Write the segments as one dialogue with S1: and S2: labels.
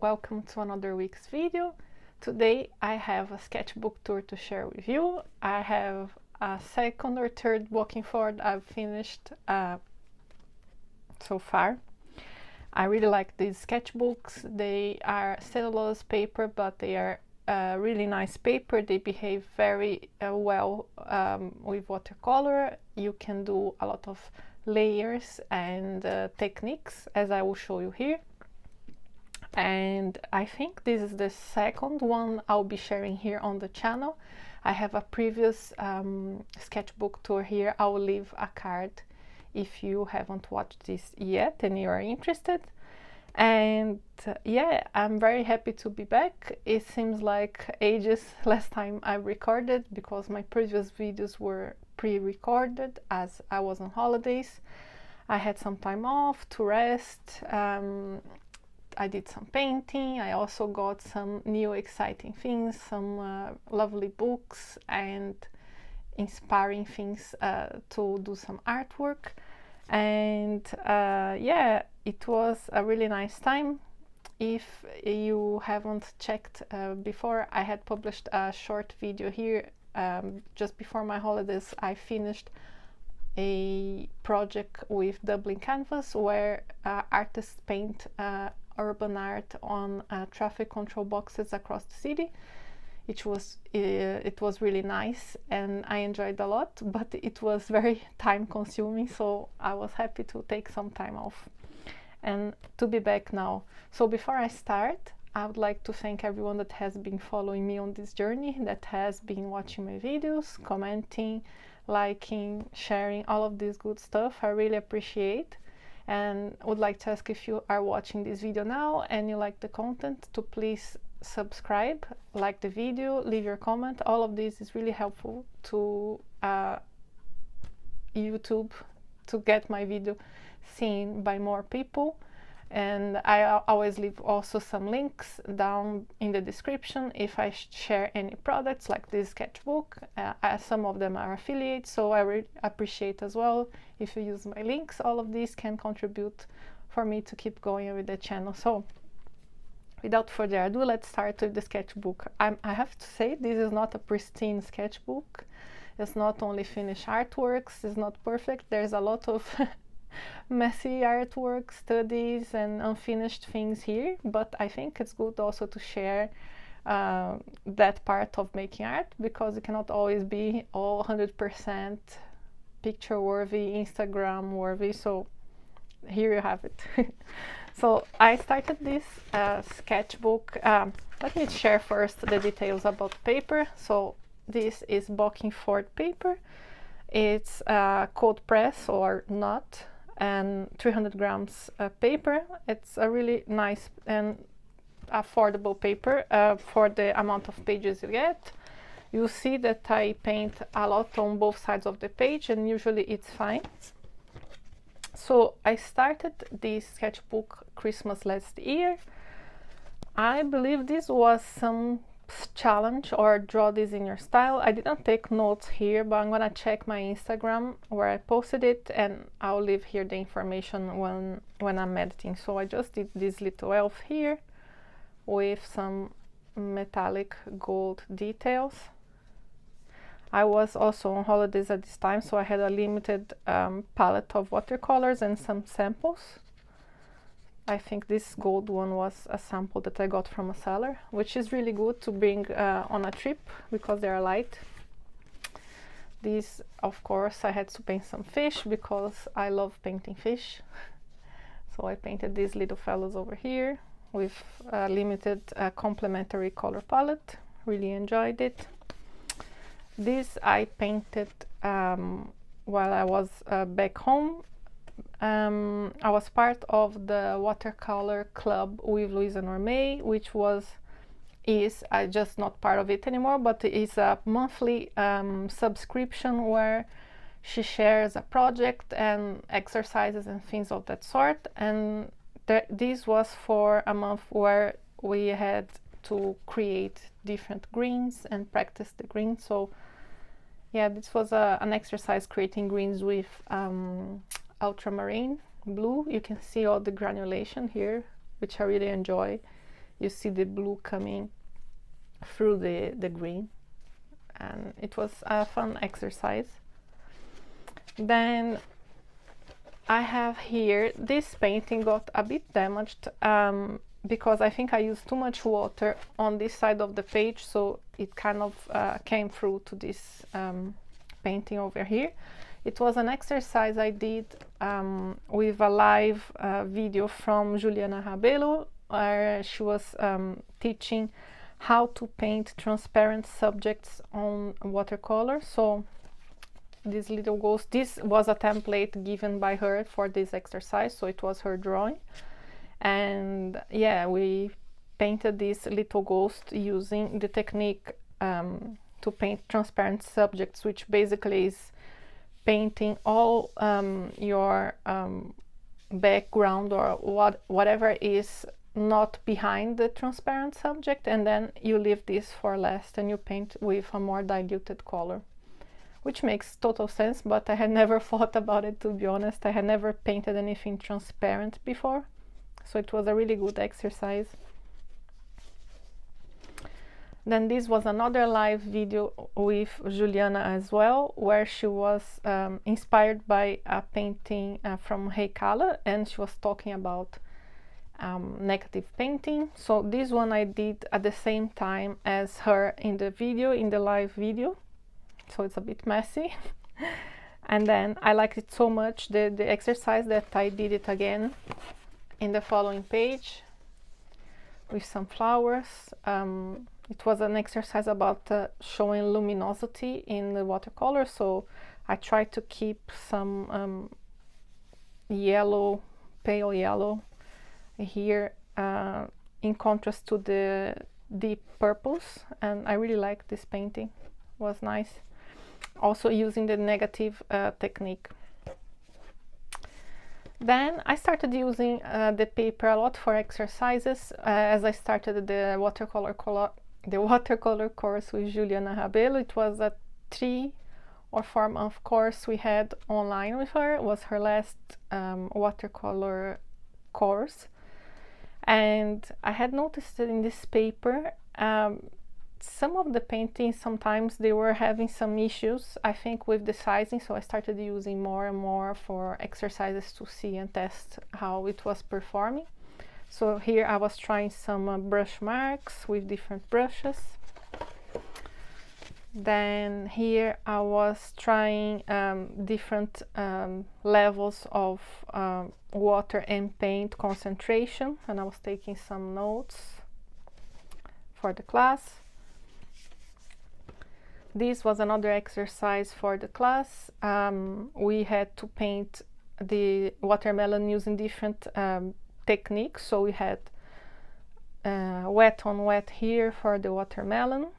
S1: welcome to another week's video. Today I have a sketchbook tour to share with you. I have a second or third walking forward I've finished so far. I really like these sketchbooks. They are cellulose paper, but they are really nice paper. They behave very well with watercolor. You can do a lot of layers and techniques, as I will show you here. And I think this is the second one I'll be sharing here on the channel. I have a previous sketchbook tour here. I will leave a card if you haven't watched this yet and you are interested. And yeah, I'm very happy to be back. It seems like ages last time I recorded, because my previous videos were pre-recorded as I was on holidays. I had some time off to rest. I did some painting. I also got some new exciting things, some lovely books and inspiring things to do some artwork. And yeah, it was a really nice time. If you haven't checked before, I had published a short video here just before my holidays. I finished a project with Dublin canvas where artists paint urban art on traffic control boxes across the city. It was really nice and I enjoyed a lot, but it was very time consuming, so I was happy to take some time off and to be back now. So before I start, I would like to thank everyone that has been following me on this journey, that has been watching my videos, commenting, liking, sharing, all of this good stuff. I really appreciate, and would like to ask, if you are watching this video now and you like the content, to please subscribe, like the video, leave your comment. All of this is really helpful to YouTube to get my video seen by more people. And I always leave also some links down in the description if I share any products like this sketchbook. Some of them are affiliates, so I really appreciate as well if you use my links. All of these can contribute for me to keep going with the channel. So without further ado, let's start with the sketchbook. I have to say, this is not a pristine sketchbook. It's not only finished artworks, it's not perfect. There's a lot of messy artwork, studies and unfinished things here, but I think it's good also to share that part of making art, because it cannot always be all 100% picture worthy, Instagram worthy. So here you have it. So I started this sketchbook. Let me share first the details about paper. So this is walking forward paper. It's cold press or not, and 300 grams paper. It's a really nice and affordable paper for the amount of pages you get. You see that I paint a lot on both sides of the page, and usually it's fine. So I started this sketchbook Christmas last year. I believe this was some challenge, or draw this in your style. I didn't take notes here, but I'm gonna check my Instagram where I posted it, and I'll leave here the information when I'm editing. So I just did this little elf here with some metallic gold details. I was also on holidays at this time, so I had a limited palette of watercolors and some samples. I think this gold one was a sample that I got from a seller, which is really good to bring on a trip because they are light. These, of course, I had to paint some fish because I love painting fish. So I painted these little fellows over here with a limited complementary color palette. Really enjoyed it. This I painted while I was back home. I was part of the watercolor club with Louisa Normay, which is just not part of it anymore, but it's a monthly subscription where she shares a project and exercises and things of that sort. And this was for a month where we had to create different greens and practice the greens. So yeah, this was an exercise creating greens with ultramarine blue. You can see all the granulation here, which I really enjoy. you see the blue coming through the green, and it was a fun exercise. Then I have here, this painting got a bit damaged because I think I used too much water on this side of the page, so it kind of came through to this painting over here. It was an exercise I did with a live video from Juliana Rabelo, where she was teaching how to paint transparent subjects on watercolor. So this little ghost, this was a template given by her for this exercise, so it was her drawing. And yeah, we painted this little ghost using the technique to paint transparent subjects, which basically is painting all your background or whatever is not behind the transparent subject, and then you leave this for last and you paint with a more diluted color, which makes total sense, but I had never thought about it, to be honest. I had never painted anything transparent before, so it was a really good exercise. Then this was another live video with Juliana as well, where she was inspired by a painting from Watercolour, and she was talking about negative painting. So this one I did at the same time as her in the video, in the live video, so it's a bit messy. And then I liked it so much, the exercise, that I did it again in the following page with some flowers. It was an exercise about showing luminosity in the watercolor, so I tried to keep some yellow, pale yellow here in contrast to the deep purples, and I really liked this painting. It was nice, also using the negative technique. Then I started using the paper a lot for exercises as I started the watercolor course with Juliana Rabelo. It was a 3 or 4 month course we had online with her. It was her last watercolor course, and I had noticed that in this paper some of the paintings, sometimes they were having some issues, I think, with the sizing, so I started using more and more for exercises to see and test how it was performing. So here I was trying some brush marks with different brushes. Then here I was trying different levels of water and paint concentration, and I was taking some notes for the class. This was another exercise for the class. We had to paint the watermelon using different techniques. So we had wet on wet here for the watermelon,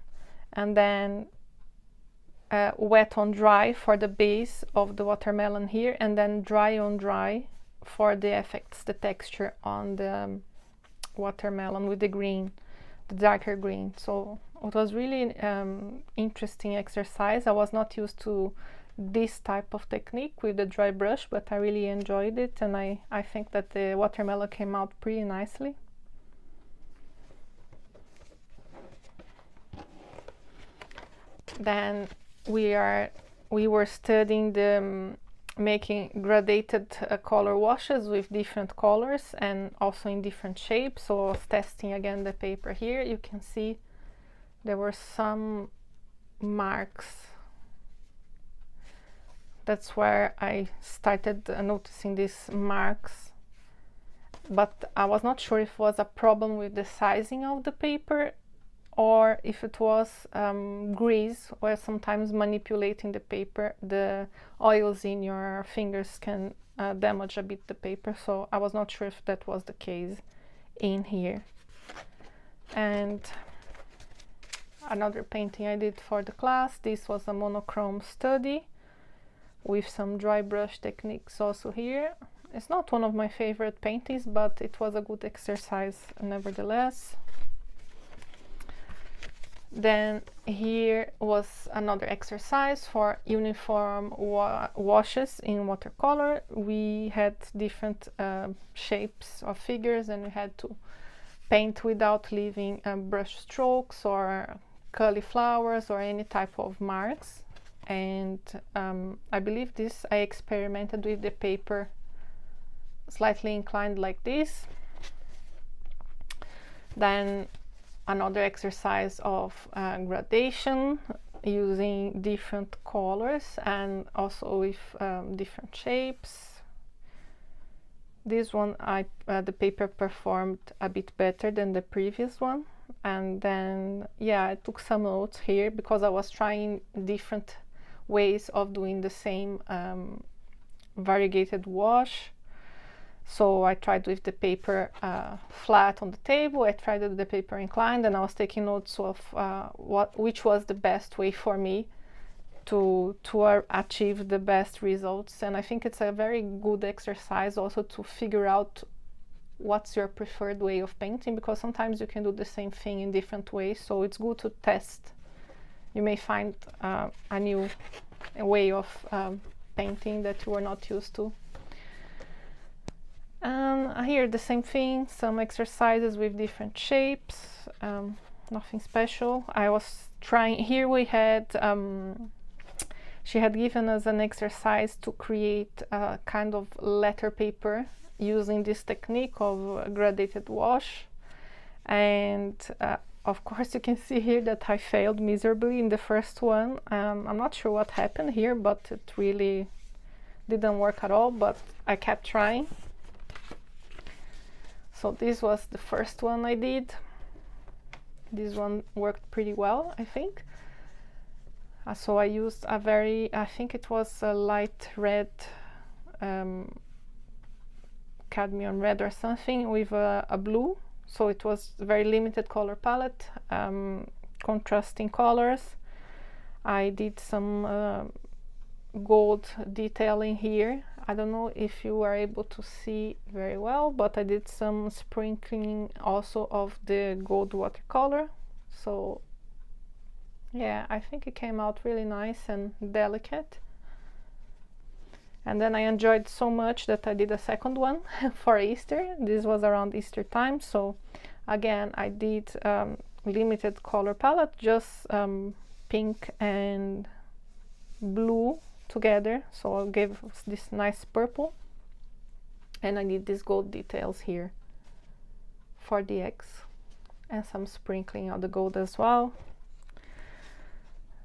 S1: and then wet on dry for the base of the watermelon here, and then dry on dry for the effects, the texture on the watermelon with the green, the darker green. So it was really interesting exercise. I was not used to this type of technique with the dry brush, but I really enjoyed it, and I think that the watermelon came out pretty nicely. Then we were studying the making gradated color washes with different colors and also in different shapes. So I was testing again the paper here. You can see there were some marks. That's where I started noticing these marks, but I was not sure if it was a problem with the sizing of the paper or if it was grease, where sometimes manipulating the paper, the oils in your fingers can damage a bit the paper. So I was not sure if that was the case in here. And another painting I did for the class, this was a monochrome study with some dry brush techniques also here. It's not one of my favorite paintings, but it was a good exercise nevertheless. Then here was another exercise for uniform washes in watercolor. We had different shapes of figures, and we had to paint without leaving brush strokes or cauliflowers or any type of marks. And I believe this, I experimented with the paper slightly inclined like this. Then another exercise of gradation using different colors and also with different shapes. This one, the paper performed a bit better than the previous one. And then, yeah, I took some notes here because I was trying different ways of doing the same variegated wash. So I tried with the paper flat on the table, I tried with the paper inclined, and I was taking notes of which was the best way for me to achieve the best results. And I think it's a very good exercise also to figure out what's your preferred way of painting, because sometimes you can do the same thing in different ways, so it's good to test. You may find a new way of painting that you are not used to. And here the same thing, some exercises with different shapes, nothing special. I was trying, here we had she had given us an exercise to create a kind of letter paper using this technique of gradated wash. And of course you can see here that I failed miserably in the first one. I'm not sure what happened here, but it really didn't work at all, but I kept trying. So this was the first one I did. This one worked pretty well, I think. So I used a very, I think it was a light red, cadmium red or something, with a blue. So it was a very limited color palette, contrasting colors. I did some gold detailing here. I don't know if you are able to see very well, but I did some sprinkling also of the gold watercolor. So yeah, I think it came out really nice and delicate. And then I enjoyed so much that I did a second one for Easter. This was around Easter time, so again I did limited color palette, just pink and blue together, so I gave this nice purple, and I did these gold details here for the eggs and some sprinkling of the gold as well.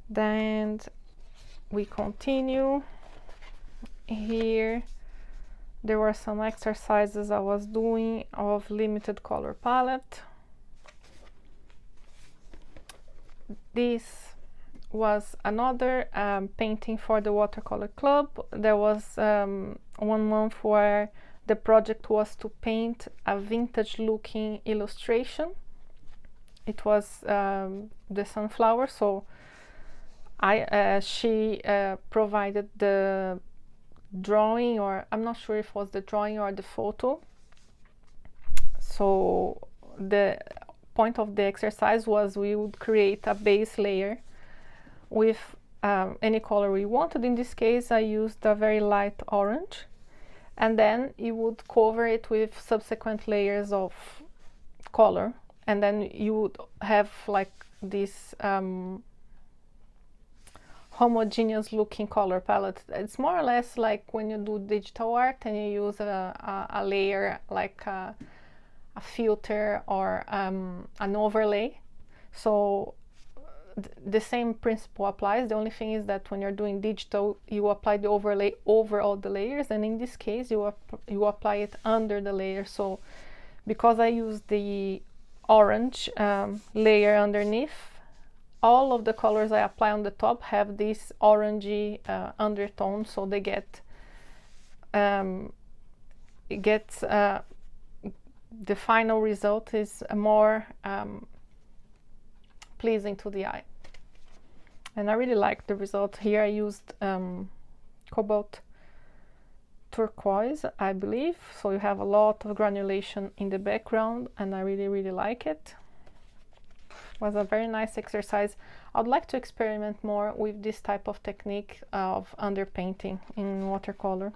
S1: Then we continue. Here there were some exercises I was doing of limited color palette. This was another painting for the watercolor club. There was 1 month where the project was to paint a vintage looking illustration. It was the sunflower, so she provided the drawing, or I'm not sure if it was the drawing or the photo. So the point of the exercise was we would create a base layer with any color we wanted. In this case I used a very light orange, and then you would cover it with subsequent layers of color, and then you would have like this homogeneous looking color palette. It's more or less like when you do digital art and you use a layer like a filter or an overlay. So the same principle applies. The only thing is that when you're doing digital, you apply the overlay over all the layers, and in this case you apply it under the layer. So because I use the orange layer underneath, all of the colors I apply on the top have this orangey undertone, so they get the final result is more pleasing to the eye, and I really like the result. Here I used cobalt turquoise, I believe, so you have a lot of granulation in the background, and I really like it. Was a very nice exercise. I'd like to experiment more with this type of technique of underpainting in watercolor.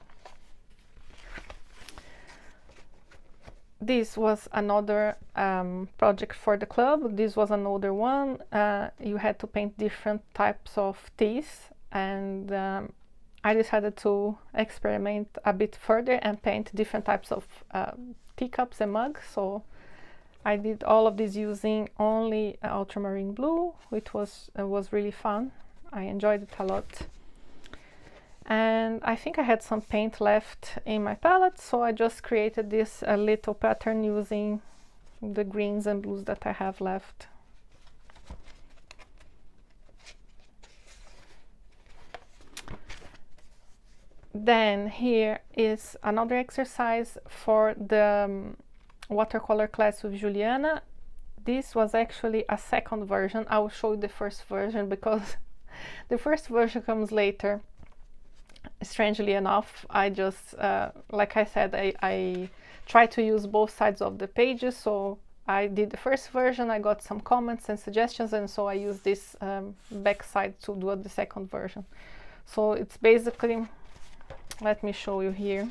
S1: this was another project for the club. This was an older one. You had to paint different types of teas, and I decided to experiment a bit further and paint different types of teacups and mugs. So I did all of this using only ultramarine blue, which was really fun. I enjoyed it a lot. And I think I had some paint left in my palette, so I just created this little pattern using the greens and blues that I have left. Then here is another exercise for the watercolor class with Juliana. This was actually a second version. I will show you the first version because the first version comes later. Strangely enough, I just, like I said, I try to use both sides of the pages. So I did the first version, I got some comments and suggestions, and so I used this back side to do the second version. So it's basically, let me show you here.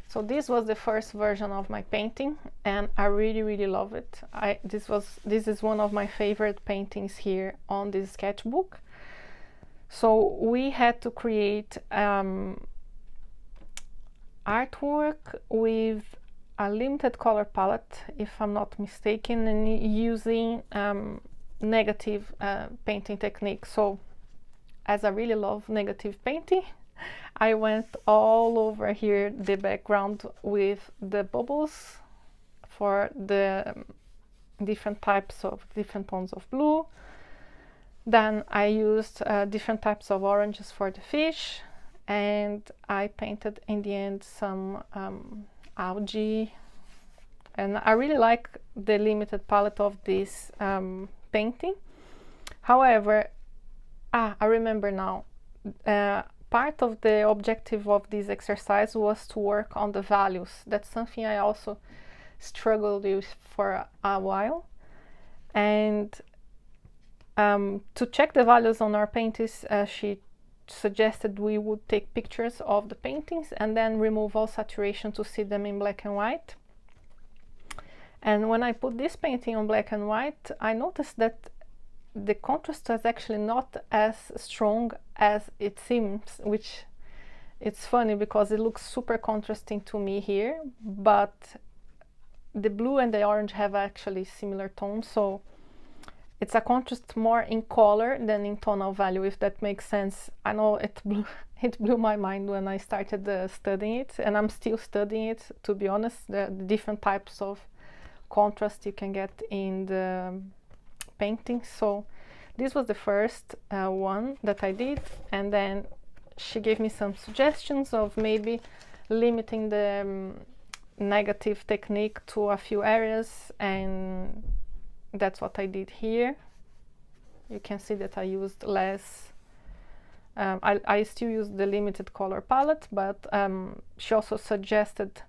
S1: So this was the first version of my painting, and I really love it. This is one of my favorite paintings here on this sketchbook. So we had to create artwork with a limited color palette, if I'm not mistaken, and using negative painting technique. So as I really love negative painting, I went all over here the background with the bubbles for the different tones of blue. Then I used different types of oranges for the fish, and I painted in the end some algae. And I really like the limited palette of this painting. However, I remember now, part of the objective of this exercise was to work on the values. That's something I also struggled with for a while. And to check the values on our paintings, she suggested we would take pictures of the paintings and then remove all saturation to see them in black and white. And when I put this painting on black and white, I noticed that the contrast was actually not as strong as it seems, which it's funny because it looks super contrasting to me here, but the blue and the orange have actually similar tones, so it's a contrast more in color than in tonal value, if that makes sense. I know it blew my mind when I started studying it, and I'm still studying it, to be honest, the different types of contrast you can get in the painting. So this was the first one that I did, and then she gave me some suggestions of maybe limiting the negative technique to a few areas, and that's what I did here. You can see that I used less. I still use the limited color palette, but she also suggested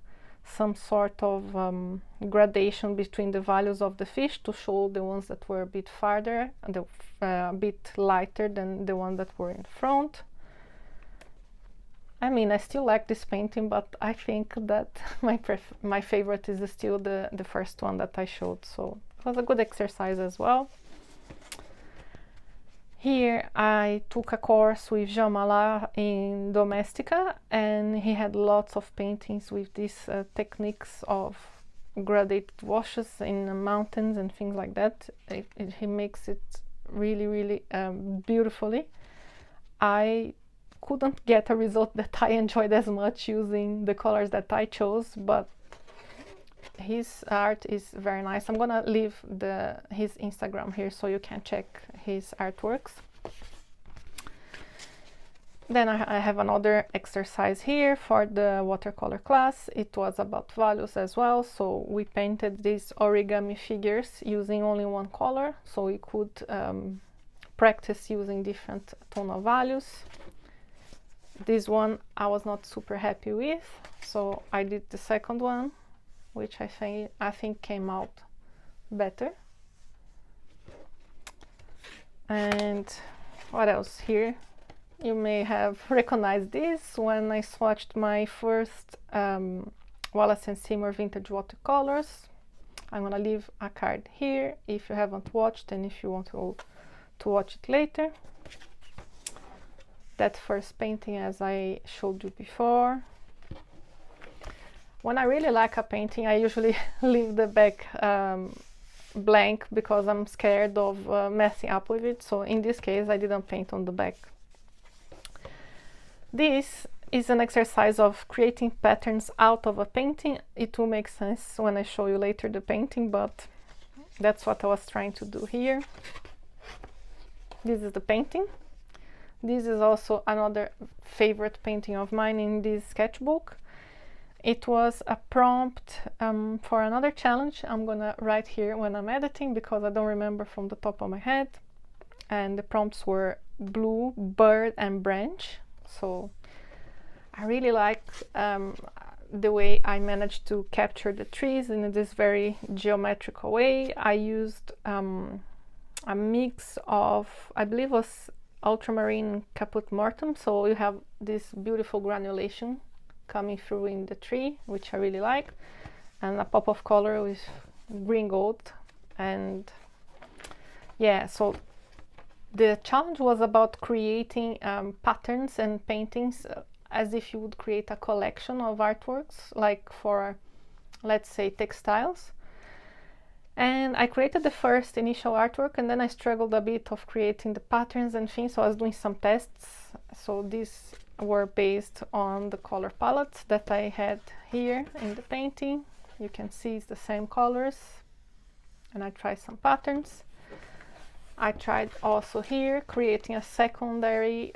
S1: some sort of gradation between the values of the fish to show the ones that were a bit farther and a bit lighter than the ones that were in front. I mean, I still like this painting, but I think that my favorite is still the first one that I showed, so it was a good exercise as well. Here I took a course with Jean Malard in Domestica, and he had lots of paintings with these techniques of gradated washes in mountains and things like that. He makes it really beautifully. I couldn't get a result that I enjoyed as much using the colors that I chose, but his art is very nice. I'm gonna leave his Instagram here so you can check his artworks. Then I have another exercise here for the watercolor class. It was about values as well, so we painted these origami figures using only one color, so we could practice using different tonal values. This one I was not super happy with, so I did the second one, which I think came out better. And what else here? You may have recognized this when I swatched my first Wallace & Seymour vintage watercolors. I'm gonna leave a card here if you haven't watched and if you want to watch it later. That first painting, as I showed you before. When I really like a painting, I usually leave the back blank because I'm scared of messing up with it. So in this case, I didn't paint on the back. This is an exercise of creating patterns out of a painting. It will make sense when I show you later the painting, but that's what I was trying to do here. This is the painting. This is also another favorite painting of mine in this sketchbook. It was a prompt for another challenge. I'm gonna write here when I'm editing because I don't remember from the top of my head. And the prompts were blue, bird, and branch. So I really like the way I managed to capture the trees in this very geometrical way. I used a mix of, I believe it was ultramarine caput mortuum, so you have this beautiful granulation coming through in the tree, which I really like, and a pop of color with green gold. And yeah, so the challenge was about creating patterns and paintings as if you would create a collection of artworks, like for, let's say, textiles. And I created the first initial artwork, and then I struggled a bit of creating the patterns and things, so I was doing some tests. So these were based on the color palettes that I had here in the painting. You can see it's the same colors, and I tried some patterns. I tried also here creating a secondary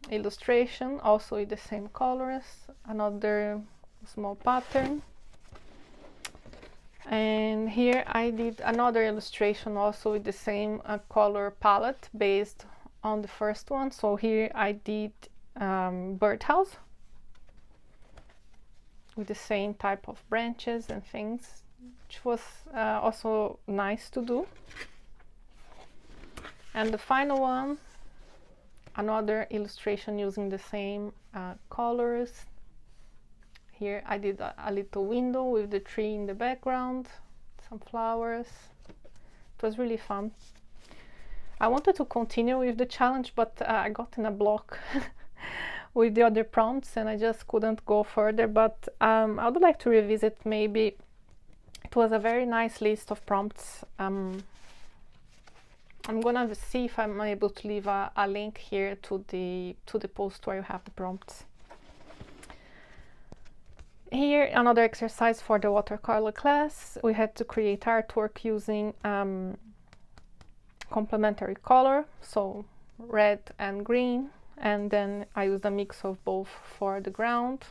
S1: illustration, also with the same colors, another small pattern. And here I did another illustration also with the same color palette based on the first one. So here I did birdhouse with the same type of branches and things, which was also nice to do. And the final one, another illustration using the same colors. Here I did a little window with the tree in the background, some flowers. It was really fun. I wanted to continue with the challenge, but I got in a block with the other prompts and I just couldn't go further. But I would like to revisit maybe. It was a very nice list of prompts. I'm gonna see if I'm able to leave a link here to the post where you have the prompts. Here, another exercise for the watercolor class. We had to create artwork using complementary color, so red and green, and then I used a mix of both for the ground.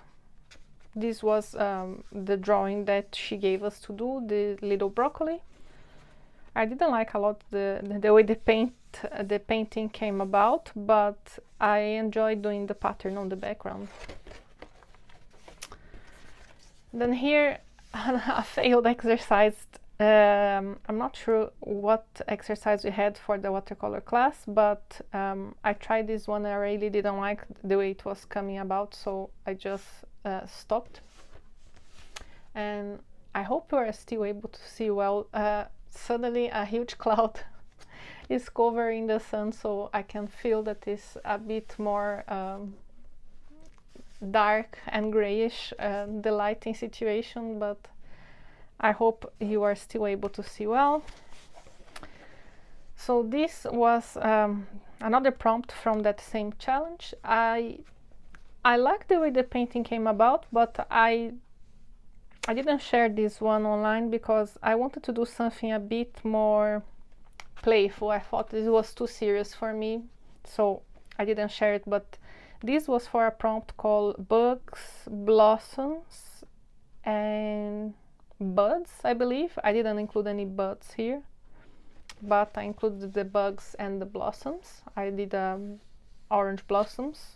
S1: This was the drawing that she gave us to do, the little broccoli. I didn't like a lot the way the painting came about, but I enjoyed doing the pattern on the background. Then here, a failed exercise. I'm not sure what exercise we had for the watercolor class, but I tried this one. I really didn't like the way it was coming about, so I just stopped. And I hope you are still able to see well. Suddenly a huge cloud is covering the sun, so I can feel that it's a bit more dark and grayish, the lighting situation, but I hope you are still able to see well. So this was another prompt from that same challenge. I like the way the painting came about, but I didn't share this one online because I wanted to do something a bit more playful. I thought this was too serious for me, so I didn't share it, but this was for a prompt called Bugs, Blossoms, and Buds, I believe. I didn't include any buds here, but I included the bugs and the blossoms. I did orange blossoms,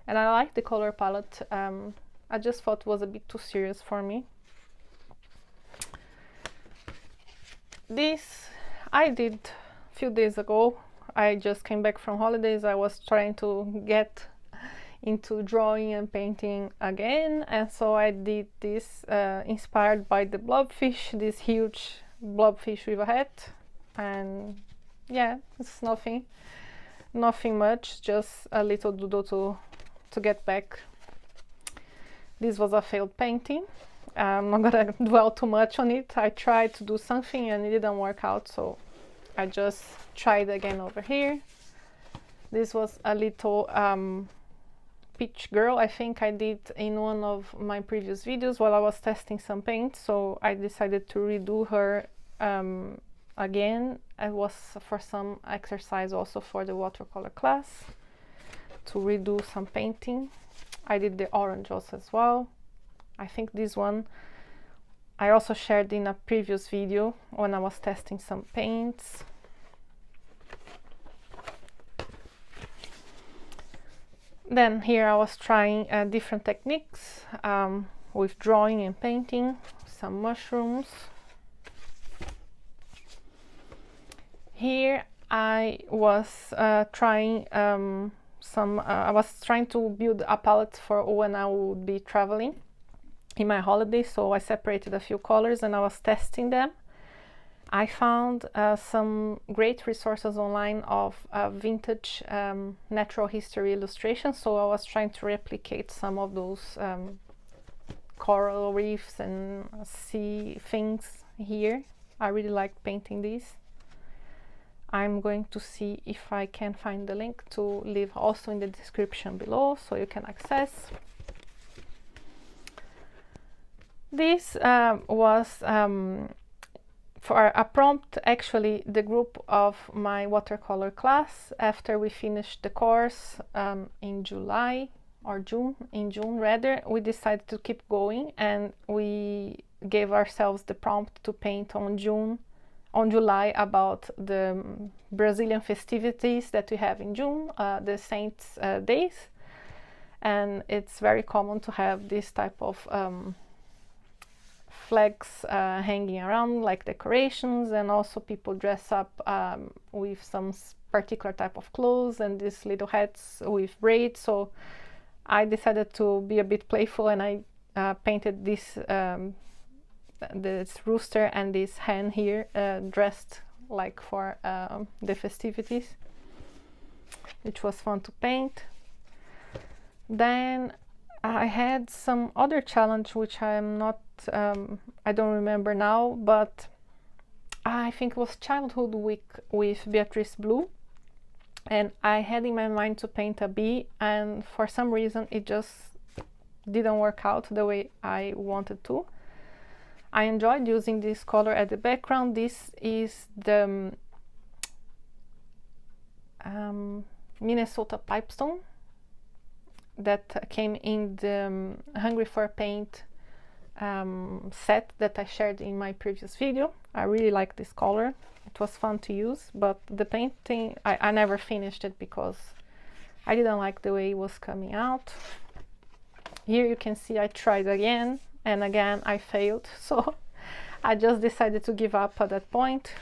S1: and I like the color palette. I just thought it was a bit too serious for me. This I did a few days ago. I just came back from holidays. I was trying to get into drawing and painting again, and so I did this inspired by the blobfish, this huge blobfish with a hat. And yeah, it's nothing much, just a little doodle to get back. This was a failed painting. I'm not gonna dwell too much on it. I tried to do something and it didn't work out, so I just tried again over here. This was a little peach girl. I think I did in one of my previous videos while I was testing some paint, so I decided to redo her again. It was for some exercise also for the watercolor class, to redo some painting. I did the orange also as well. I think this one I also shared in a previous video when I was testing some paints. Then here I was trying different techniques with drawing and painting, some mushrooms. Here I was trying I was trying to build a palette for when I would be traveling in my holiday, so I separated a few colors and I was testing them. I found some great resources online of vintage natural history illustrations, so I was trying to replicate some of those coral reefs and sea things here. I really like painting these. I'm going to see if I can find the link to leave also in the description below so you can access. This was for a prompt, actually, the group of my watercolor class. After we finished the course in July or June, in June rather, we decided to keep going, and we gave ourselves the prompt to paint on July about the Brazilian festivities that we have in June, the Saints' days. And it's very common to have this type of flags hanging around, like decorations, and also people dress up with some particular type of clothes and these little hats with braids. So I decided to be a bit playful, and I painted this rooster and this hen here dressed like for the festivities, which was fun to paint. Then I had some other challenge which I'm not I don't remember now, but I think it was Childhood Week with Beatrice Blue, and I had in my mind to paint a bee, and for some reason it just didn't work out the way I wanted to. I enjoyed using this color at the background. This is the Minnesota Pipestone that came in the Hungry for Paint set that I shared in my previous video. I really like this color. It was fun to use, but the painting, I never finished it because I didn't like the way it was coming out. Here you can see I tried again, and again I failed, so I just decided to give up at that point.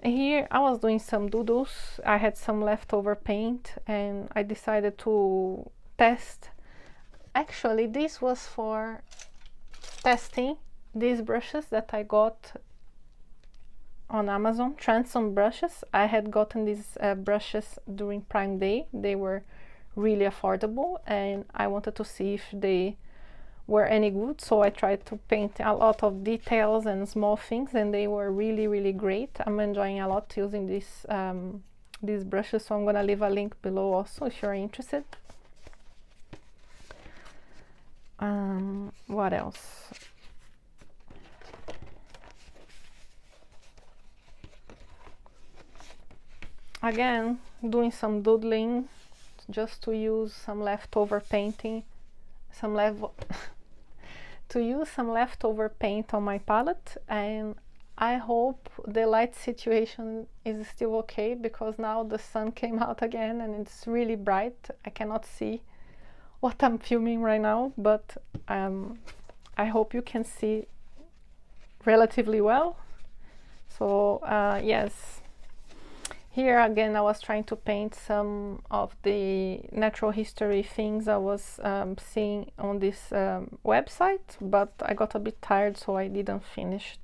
S1: Here I was doing some doodles. I had some leftover paint and I decided to test. Actually, this was for testing these brushes that I got on Amazon, transom brushes. I had gotten these brushes during Prime Day. They were really affordable and I wanted to see if they were any good, so I tried to paint a lot of details and small things, and they were really great. I'm enjoying a lot using these brushes, so I'm gonna leave a link below also if you're interested. What else? Again, doing some doodling just to use some leftover painting, to use some leftover paint on my palette, and I hope the light situation is still okay, because now the sun came out again and it's really bright. I cannot see what I'm filming right now, but I hope you can see relatively well. So yes, Here again I was trying to paint some of the natural history things I was seeing on this website, but I got a bit tired, so I didn't finish.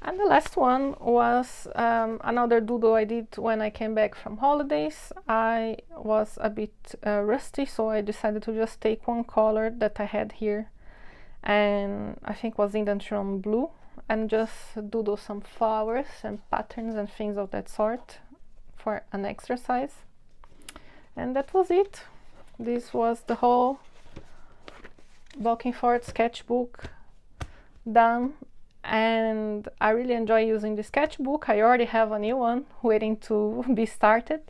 S1: And the last one was another doodle I did when I came back from holidays. I was a bit rusty, so I decided to just take one color that I had here, and I think was Indantron blue, and just doodle some flowers and patterns and things of that sort for an exercise. And that was it. This was the whole Walking Forward sketchbook done, and I really enjoy using the sketchbook. I already have a new one waiting to be started.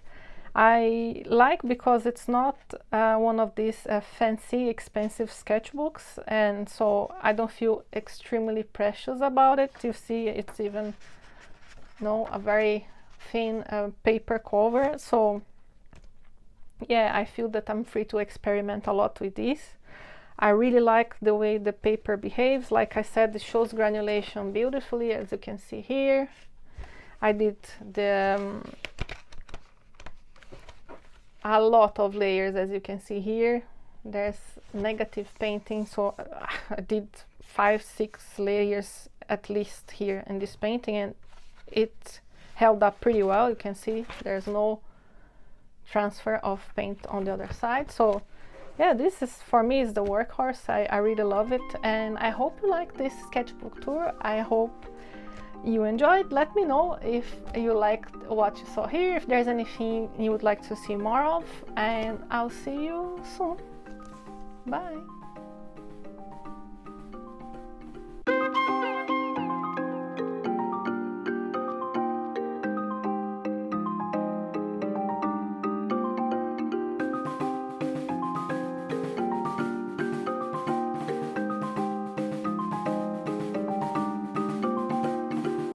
S1: I like because it's not one of these fancy, expensive sketchbooks, and so I don't feel extremely precious about it. You see, it's even, you know, a very thin paper cover. So yeah, I feel that I'm free to experiment a lot with this. I really like the way the paper behaves. Like I said, it shows granulation beautifully, as you can see here. I did a lot of layers, as you can see here. There's negative painting, so I did 5-6 layers at least here in this painting, and it held up pretty well. You can see there's no transfer of paint on the other side. So yeah, this is, for me, is the workhorse. I really love it, and I hope you like this sketchbook tour. I hope you enjoyed. Let me know if you liked what you saw here, if there's anything you would like to see more of, and I'll see you soon. Bye!